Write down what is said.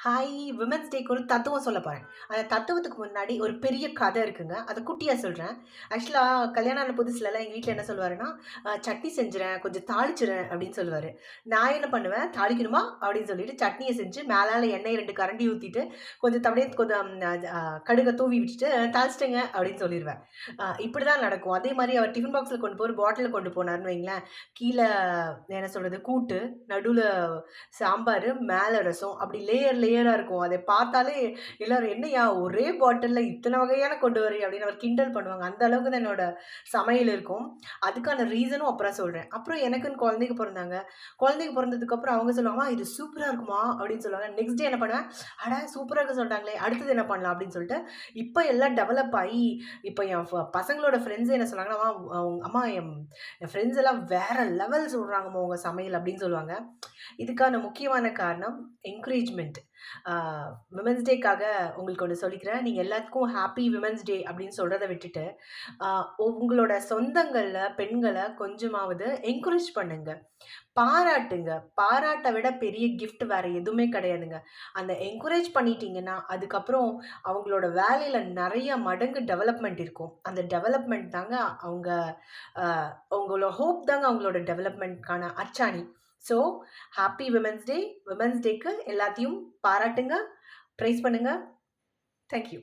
Hi! Women's டேக்கு ஒரு தத்துவம் சொல்லப் போறேன். அந்த தத்துவத்துக்கு முன்னாடி ஒரு பெரிய கதை இருக்குங்க. அத குட்டியா சொல்றேன். ஆக்சுவலா கல்யாணம் ஆன புதுசுலலாம் எங்க வீட்ல என்ன சொல்லுவாருன்னா, சட்னி செஞ்சுறேன், கொஞ்சம் தாளிச்சுறேன் அப்படின்னு சொல்லுவாரு. நான் என்ன பண்ணுவேன், தாளிக்கணுமா? அப்படின்னு சொல்லிட்டு சட்னிய செஞ்சு மேலால எண்ணெய 2 கரண்டி ஊத்திட்டு, கொஞ்சம் அப்படியே கொஞ்சம் கடுக தூவி விட்டுட்டு, தாளிச்சுட்டேங்க அப்படின்னு சொல்லிருவேன். இப்படிதான் நடக்கும். அதே மாரி அவர் டிஃபன் பாக்ஸ்ல கொண்டு போய் ஒரு பாட்டில்ல கொண்டு போனாருன்னு வைங்களேன், கீழ என்ன சொல்றது, கூட்டு, நடுவுல சாம்பாரு, மேல ரசம். அப்படி லேயரா இருக்கும். அத பார்த்தாலே எல்லாரும் "என்னய்யா ஒரே பாட்டில்ல இத்தன வகையான கொண்டு வர்றீங்க" அப்படின்னு அவர் கிண்டல் பண்ணுவாங்க. அந்த அளவுக்கு தான் என்னோட சமையல் இருக்கும். அதுக்கான ரீசனும் அப்புறம் சொல்றேன். அப்புறம் எனக்குன்னு குழந்தைங்க பொறந்தாங்க. குழந்தைங்க பொறந்ததுக்கப்புறம் அவங்க சொல்லுவாங்க, "அம்மா இது சூப்பரா இருக்குமா" அப்படின்னு சொல்லுவாங்க. நெக்ஸ்ட் டே என்ன பண்ணுவேன், "அட சூப்பரா இருக்குன்னு சொல்ட்டாங்களே, அடுத்தது என்ன பண்ணலாம்?" அப்படின்னு சொல்லிட்டு, இப்ப எல்லாம் டெவலப் ஆயி, இப்ப என் பசங்களோட ஃப்ரெண்ட்ஸே என்ன சொன்னாங்கன்னா, "அம்மா என் ஃப்ரெண்ட்ஸ் எல்லாம் வேற லெவல் சொல்றாங்கம்மா உங்க சமையல்" அப்படின்னு சொல்லுவாங்க. இதுக்கான முக்கியமான காரணம் என்கரேஜ்மென்ட். ஆ விமென்ஸ் டேக்காக உங்களுக்கு ஒண்ணு சொல்லிக்கிறேன். நீங்க எல்லாத்துக்கும் ஹேப்பி விமென்ஸ் டே அப்படின்னு சொல்றத விட்டுட்டு, ஆ உங்களோட சொந்தங்கள்ல பெண்கள கொஞ்சமாவது என்கரேஜ் பண்ணுங்க. பாராட்டுங்க. பாராட்ட விட பெரிய கிஃப்ட் வேற எதுவுமே கிடையாதுங்க. அந்த என்கரேஜ் பண்ணிட்டீங்கன்னா, அதுக்கப்புறம் அவங்களோட வேலையில நெறைய மடங்கு டெவலப்மென்ட் இருக்கும். அந்த டெவலப்மென்ட் தாங்க அவங்க அ உங்களோட ஹோப் தாங்க அவங்களோட டெவலப்மென்ட்க்கான அச்சாணி. So, happy women's day. Women's டேக்கு எல்லாத்தையும் பாராட்டுங்க, பிரைஸ் பண்ணுங்க. Thank you.